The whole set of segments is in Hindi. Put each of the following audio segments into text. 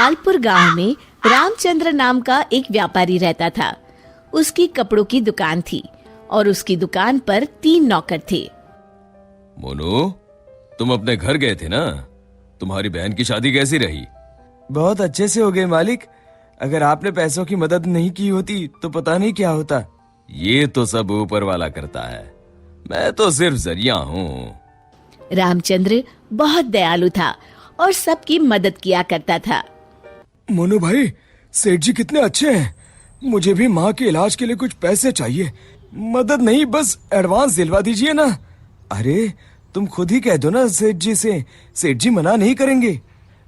लालपुर गांव में रामचंद्र नाम का एक व्यापारी रहता था। उसकी कपड़ों की दुकान थी और उसकी दुकान पर 3 नौकर थे। मोनू, तुम अपने घर गए थे ना? तुम्हारी बहन की शादी कैसी रही? बहुत अच्छे से हो गए मालिक। अगर आपने पैसों की मदद नहीं की होती तो पता नहीं क्या होता। ये तो सब ऊपर वाला करता है, मैं तो सिर्फ जरिया हूँ। रामचंद्र बहुत दयालु था और सबकी मदद किया करता था। मोनू भाई, सेठ जी कितने अच्छे हैं। मुझे भी माँ के इलाज के लिए कुछ पैसे चाहिए। मदद नहीं, बस एडवांस दिलवा दीजिए ना। अरे तुम खुद ही कह दो ना सेठ जी से, सेठ जी मना नहीं करेंगे।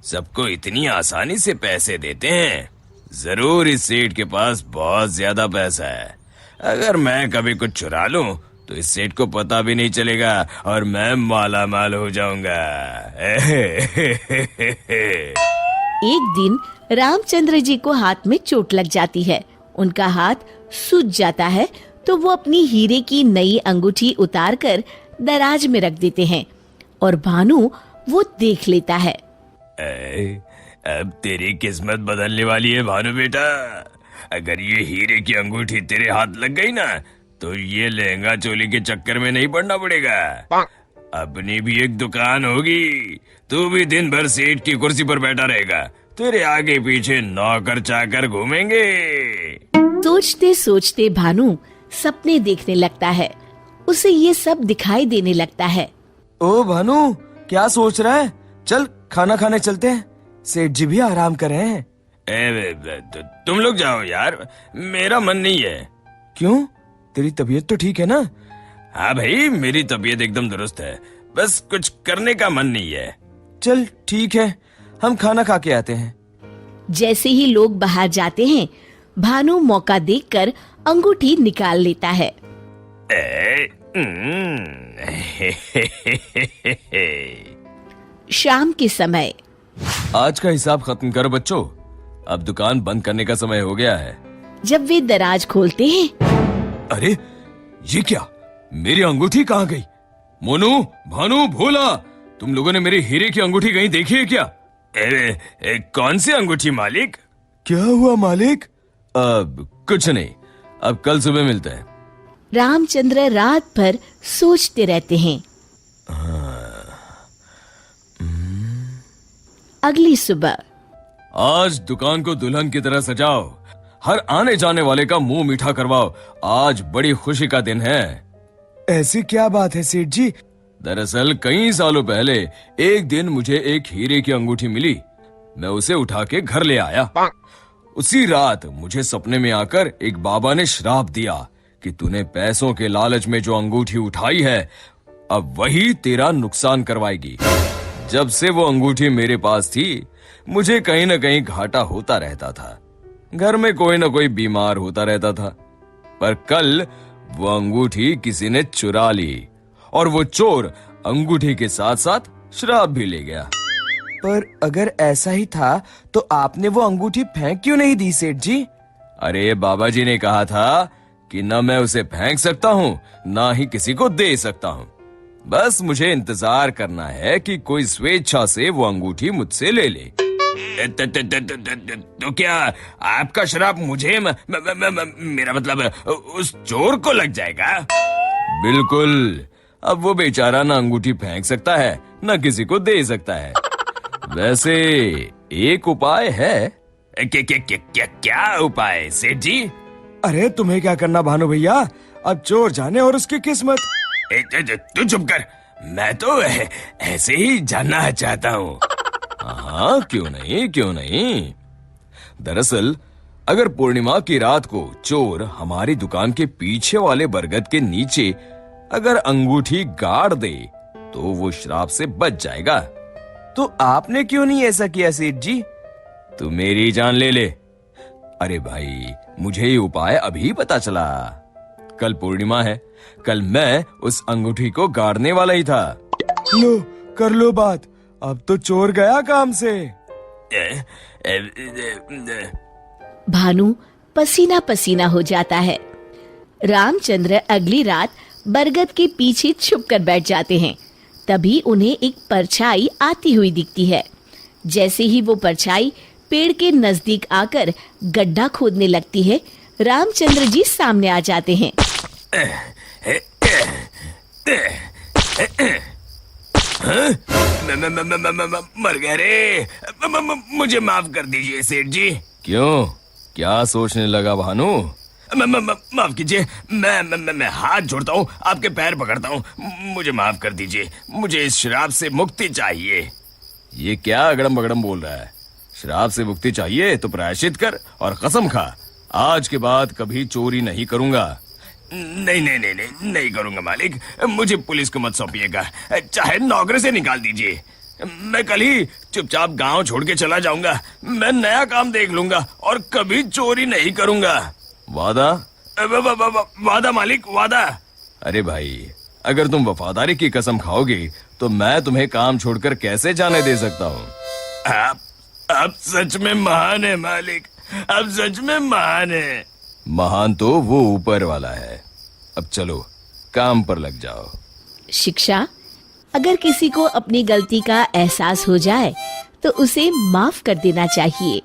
सबको इतनी आसानी से पैसे देते हैं? जरूर इस सेठ के पास बहुत ज्यादा पैसा है। अगर मैं कभी कुछ चुरा लूं तो इस सेठ को पता भी नहीं चलेगा और मैं माला माल हो जाऊंगा। एक दिन रामचंद्र जी को हाथ में चोट लग जाती है। उनका हाथ सूज जाता है तो वो अपनी हीरे की नई अंगूठी उतारकर दराज में रख देते हैं और भानु वो देख लेता है। अब तेरी किस्मत बदलने वाली है भानु बेटा। अगर ये हीरे की अंगूठी तेरे हाथ लग गई ना तो ये लहंगा चोली के चक्कर में नहीं पड़ना पड़ेगा। अपनी भी एक दुकान होगी, तू भी दिन भर सेठ की कुर्सी पर बैठा रहेगा, तेरे आगे पीछे नौकर चाकर घूमेंगे। सोचते सोचते भानु सपने देखने लगता है। उसे ये सब दिखाई देने लगता है। ओ भानु, क्या सोच रहा है? चल खाना खाने चलते हैं, सेठ जी भी आराम कर रहे हैं। तुम लोग जाओ यार, मेरा मन नहीं है। क्यों? तेरी तबीयत तो ठीक है ना? हाँ भाई, मेरी तबीयत एकदम दुरुस्त है, बस कुछ करने का मन नहीं है। चल ठीक है, हम खाना खा के आते हैं। जैसे ही लोग बाहर जाते हैं, भानु मौका देखकर अंगूठी निकाल लेता है। शाम के समय। आज का हिसाब खत्म करो बच्चों, अब दुकान बंद करने का समय हो गया है। जब वे दराज खोलते हैं, अरे ये क्या, मेरी अंगूठी कहाँ गई? मोनू, भानु, भोला, तुम लोगों ने मेरी हीरे की अंगूठी कहीं देखी है क्या? कौन सी अंगूठी मालिक? क्या हुआ मालिक? अब कुछ नहीं, अब कल सुबह मिलते हैं। रामचंद्र रात भर सोचते रहते हैं। अगली सुबह। आज दुकान को दुल्हन की तरह सजाओ, हर आने जाने वाले का मुंह मीठा करवाओ, आज बड़ी खुशी का दिन है। ऐसी क्या बात है सेठ जी? दरअसल कई सालों पहले एक दिन मुझे एक हीरे की अंगूठी मिली। मैं उसे उठा के घर ले आया। उसी रात मुझे सपने में आकर एक बाबा ने श्राप दिया कि तूने पैसों के लालच में जो अंगूठी उठाई है, अब वही तेरा नुकसान करवाएगी। जब से वो अंगूठी मेरे पास थी, मुझे कहीं न कहीं घाटा होता रहता था। घर में कोई न कोई बीमार होता रहता था। पर कल वो अंगूठी किसी ने चुरा ली और वो चोर अंगूठी के साथ साथ श्राप भी ले गया। पर अगर ऐसा ही था तो आपने वो अंगूठी फेंक क्यों नहीं दी सेठ जी? अरे बाबा जी ने कहा था कि न मैं उसे फेंक सकता हूँ, ना ही किसी को दे सकता हूँ। बस मुझे इंतजार करना है कि कोई स्वेच्छा से वो अंगूठी मुझसे ले ले। तो क्या आपका श्राप मुझे मेरा मतलब उस चोर को लग जाएगा? बिल्कुल। अब वो बेचारा ना अंगूठी फेंक सकता है, न किसी को दे सकता है। वैसे एक उपाय है। क्या उपाय सेठ जी? अरे तुम्हें क्या करना भानु भैया, अब चोर जाने और उसकी किस्मत। तू चुप कर, मैं तो ऐसे ही जानना चाहता हूँ। हाँ, क्यों नहीं, क्यों नहीं। दरअसल अगर पूर्णिमा की रात को चोर हमारी दुकान के पीछे वाले बरगद के नीचे अगर अंगूठी गाड़ दे तो वो श्राप से बच जाएगा। तो आपने क्यों नहीं ऐसा किया सेठ जी? तू मेरी जान ले ले। अरे भाई, मुझे ये उपाय अभी पता चला। कल पूर्णिमा है, कल मैं उस अंगूठी को गाड़ने वाला ही था। लो, कर लो बात, अब तो चोर गया काम से। भानु पसीना पसीना हो जाता है। रामचंद्र अगली रात बरगद के पीछे छुपकर बैठ जाते हैं। तभी उन्हें एक परछाई आती हुई दिखती है। जैसे ही वो परछाई पेड़ के नजदीक आकर गड्ढा खोदने लगती है, रामचंद्र जी सामने आ जाते हैं। मर गए रे। मुझे माफ कर दीजिए सेठ जी। क्यों, क्या सोचने लगा भानु? माफ कीजिए, मैं हाथ जोड़ता हूँ, आपके पैर पकड़ता हूँ, मुझे माफ कर दीजिए। मुझे इस शराब से मुक्ति चाहिए। ये क्या अगड़म बगड़म बोल रहा है? शराब से मुक्ति चाहिए तो प्रायश्चित कर और कसम खा, आज के बाद कभी चोरी नहीं करूंगा। नहीं नहीं नहीं नहीं नहीं करूंगा मालिक, मुझे पुलिस को मत सौंपिएगा, चाहे नौकरी से निकाल दीजिए। मैं कल ही चुपचाप गांव छोड़ के चला जाऊंगा। मैं नया काम देख लूंगा और कभी चोरी नहीं करूंगा। वादा? वादा मालिक, वादा। अरे भाई, अगर तुम वफादारी की कसम खाओगे तो मैं तुम्हें काम छोड़कर कैसे जाने दे सकता हूँ? आप सच में महान है मालिक, आप सच में महान है। महान तो वो ऊपर वाला है। अब चलो काम पर लग जाओ। शिक्षा: अगर किसी को अपनी गलती का एहसास हो जाए तो उसे माफ कर देना चाहिए।